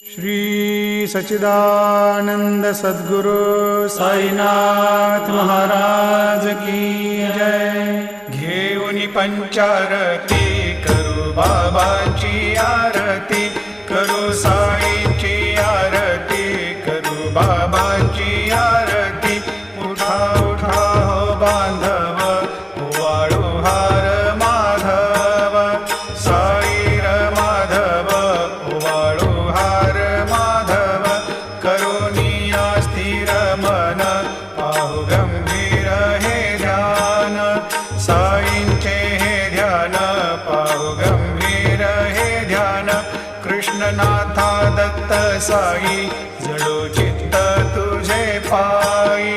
श्री सच्चिदानंद सद्गुरु साईनाथ महाराज की जय। घेऊन पंचारती करू बाबाची आरती, करू साईंची आरती, करू बाबांची आरती। उठा उठा हो बांधव, वाळू हार माधव, साई र माधव, वाळू हार माधव। करुणिया स्थिर मन, पाहु गंभीर हे ध्यान, साईंचे हे ध्यान, पाहु गंभीर हे ध्यान। कृष्णनाथा दत्त साई, जडो चित्त तुझे पायी।